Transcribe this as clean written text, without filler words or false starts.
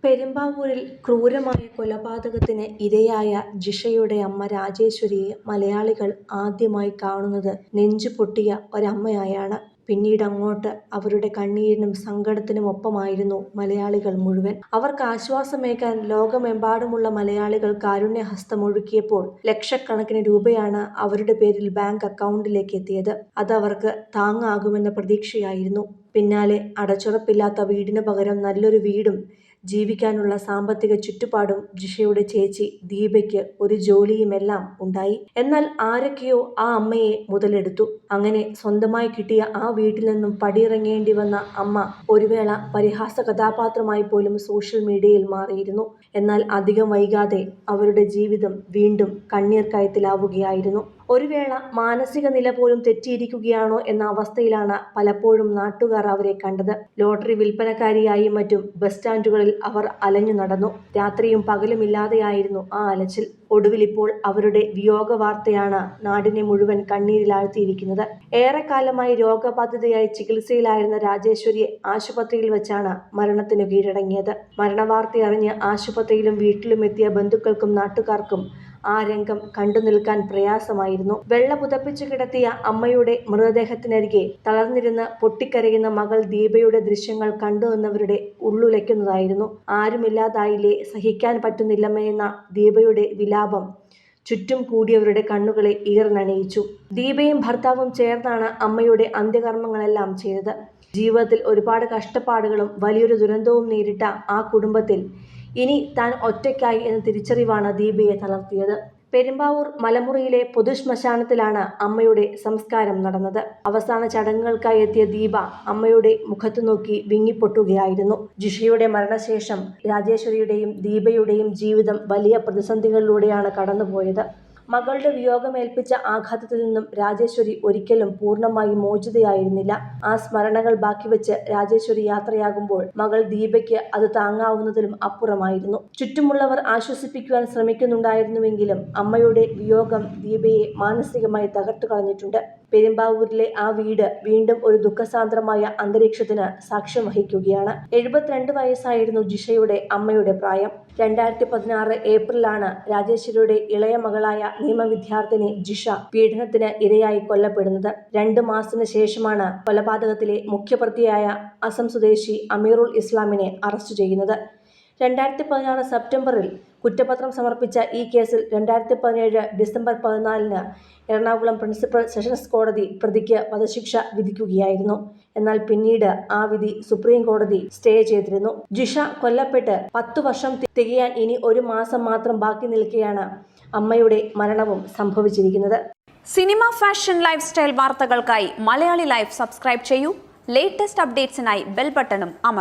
പെരുമ്പാവൂരിൽ ക്രൂരമായ കൊലപാതകത്തിന് ഇരയായ ജിഷയുടെ അമ്മ രാജേശ്വരിയെ മലയാളികൾ ആദ്യമായി കാണുന്നത് നെഞ്ചുപൊട്ടിയ ഒരമ്മയായാണ്. പിന്നീടങ്ങോട്ട് അവരുടെ കണ്ണീരിനും സങ്കടത്തിനുമൊപ്പമായിരുന്നു മലയാളികൾ മുഴുവൻ. അവർക്ക് ആശ്വാസമേകാൻ ലോകമെമ്പാടുമുള്ള മലയാളികൾ കാരുണ്യഹസ്തമൊഴുക്കിയപ്പോൾ ലക്ഷക്കണക്കിന് രൂപയാണ് അവരുടെ പേരിൽ ബാങ്ക് അക്കൗണ്ടിലേക്ക് എത്തിയത്. അതവർക്ക് താങ്ങാകുമെന്ന പ്രതീക്ഷയായിരുന്നു. പിന്നാലെ അടച്ചുറപ്പില്ലാത്ത വീടിന് പകരം നല്ലൊരു വീടും ജീവിക്കാനുള്ള സാമ്പത്തിക ചുറ്റുപാടും ജിഷയുടെ ചേച്ചി ദീപയ്ക്ക് ഒരു ജോലിയുമെല്ലാം ഉണ്ടായി. എന്നാൽ ആരൊക്കെയോ ആ അമ്മയെ മുതലെടുത്തു. അങ്ങനെ സ്വന്തമായി കിട്ടിയ ആ വീട്ടിൽ നിന്നും പടിയിറങ്ങേണ്ടി വന്ന അമ്മ ഒരു വേള പരിഹാസ കഥാപാത്രമായി പോലും സോഷ്യൽ മീഡിയയിൽ മാറിയിരുന്നു. എന്നാൽ അധികം വൈകാതെ അവരുടെ ജീവിതം വീണ്ടും കണ്ണീർ കയത്തിലാവുകയായിരുന്നു. ഒരു വേള മാനസിക നില പോലും തെറ്റിയിരിക്കുകയാണോ എന്ന അവസ്ഥയിലാണ് പലപ്പോഴും നാട്ടുകാർ അവരെ കണ്ടത്. ലോട്ടറി വിൽപ്പനക്കാരിയായും മറ്റും ബസ് സ്റ്റാൻഡുകളിൽ അവർ അലഞ്ഞു നടന്നു. രാത്രിയും പകലുമില്ലാതെയായിരുന്നു ആ അലച്ചിൽ. ഒടുവിലിപ്പോൾ അവരുടെ വിയോഗ വാർത്തയാണ് നാടിനെ മുഴുവൻ കണ്ണീരിലാഴ്ത്തിയിരിക്കുന്നത്. ഏറെക്കാലമായി രോഗബാധിതയായി ചികിത്സയിലായിരുന്ന രാജേശ്വരിയെ ആശുപത്രിയിൽ വെച്ചാണ് മരണത്തിനു കീഴടങ്ങിയത്. മരണവാർത്തയറിഞ്ഞ് ആശുപത്രിയിലും വീട്ടിലുമെത്തിയ ബന്ധുക്കൾക്കും നാട്ടുകാർക്കും ആ രംഗം കണ്ടു നിൽക്കാൻ പ്രയാസമായിരുന്നു. വെള്ള പുതപ്പിച്ചു കിടത്തിയ അമ്മയുടെ മൃതദേഹത്തിനരികെ തളർന്നിരുന്ന് പൊട്ടിക്കരയുന്ന മകൾ ദീപയുടെ ദൃശ്യങ്ങൾ കണ്ടുനിന്നവരുടെ ഉള്ളുലയ്ക്കുന്നതായിരുന്നു. ആരുമില്ലാതായില്ലേ, സഹിക്കാൻ പറ്റുന്നില്ലമ്മയെന്ന ദീപയുടെ വിലാപം ചുറ്റും കൂടിയവരുടെ കണ്ണുകളെ ഈർന്നണിയിച്ചു. ദീപയും ഭർത്താവും ചേർന്നാണ് അമ്മയുടെ അന്ത്യകർമ്മങ്ങളെല്ലാം ചെയ്തത്. ജീവിതത്തിൽ ഒരുപാട് കഷ്ടപ്പാടുകളും വലിയൊരു ദുരന്തവും നേരിട്ട ആ കുടുംബത്തിൽ ഇനി താൻ ഒറ്റയ്ക്കായി എന്ന തിരിച്ചറിവാണ് ദീപയെ തളർത്തിയത്. പെരുമ്പാവൂർ മലമുറിയിലെ പൊതുശ്മശാനത്തിലാണ് അമ്മയുടെ സംസ്കാരം നടന്നത്. അവസാന ചടങ്ങുകൾക്കായി എത്തിയ ദീപ അമ്മയുടെ മുഖത്തു നോക്കി വിങ്ങിപ്പൊട്ടുകയായിരുന്നു. ജിഷയുടെ മരണശേഷം രാജേശ്വരിയുടെയും ദീപയുടെയും ജീവിതം വലിയ പ്രതിസന്ധികളിലൂടെയാണ് കടന്നുപോയത്. മകളുടെ വിയോഗമേൽപ്പിച്ച ആഘാതത്തിൽ നിന്നും രാജേശ്വരി ഒരിക്കലും പൂർണ്ണമായി മോചിതയായിരുന്നില്ല. ആ സ്മരണകൾ ബാക്കിവെച്ച് രാജേശ്വരി യാത്രയാകുമ്പോൾ മകൾ ദീപയ്ക്ക് അത് താങ്ങാവുന്നതിലും അപ്പുറമായിരുന്നു. ചുറ്റുമുള്ളവർ ആശ്വസിപ്പിക്കുവാൻ ശ്രമിക്കുന്നുണ്ടായിരുന്നുവെങ്കിലും അമ്മയുടെ വിയോഗം ദീപയെ മാനസികമായി തകർത്തു കളഞ്ഞിട്ടുണ്ട്. പെരുമ്പാവൂരിലെ ആ വീട് വീണ്ടും ഒരു ദുഃഖസാന്ദ്രമായ അന്തരീക്ഷത്തിന് സാക്ഷ്യം വഹിക്കുകയാണ്. 72 വയസ്സായിരുന്നു ജിഷയുടെ അമ്മയുടെ പ്രായം. 2016 ഏപ്രിലാണ് രാജേശ്വരിയുടെ ഇളയ മകളായ നിയമവിദ്യാർത്ഥിനി ജിഷ പീഡനത്തിന് ഇരയായി കൊല്ലപ്പെടുന്നത്. 2 മാസത്തിന് ശേഷമാണ് കൊലപാതകത്തിലെ മുഖ്യപ്രതിയായ അസം സ്വദേശി അമീറുൽ ഇസ്ലാമിനെ അറസ്റ്റ് ചെയ്യുന്നത്. 2016 സെപ്റ്റംബറിൽ കുറ്റപത്രം സമർപ്പിച്ച ഈ കേസിൽ 2017 ഡിസംബർ 14-ന് എറണാകുളം പ്രിൻസിപ്പൽ സെഷൻസ് കോടതി പ്രതിക്ക് വധശിക്ഷ വിധിക്കുകയായിരുന്നു. എന്നാൽ പിന്നീട് ആ വിധി സുപ്രീം കോടതി സ്റ്റേ ചെയ്തിരുന്നു. ജിഷ കൊല്ലപ്പെട്ട് 10 വർഷം തികയാൻ ഇനി 1 മാസം മാത്രം ബാക്കി നിൽക്കെയാണ് അമ്മയുടെ മരണവും സംഭവിച്ചിരിക്കുന്നത്. സിനിമ, ഫാഷൻ, ലൈഫ് സ്റ്റൈൽ വാർത്തകൾക്കായി മലയാളി ലൈഫ് സബ്സ്ക്രൈബ് ചെയ്യൂ. ലേറ്റസ്റ്റ് അപ്ഡേറ്റ്സിനായി ബെൽ ബട്ടണും അമർത്തുക.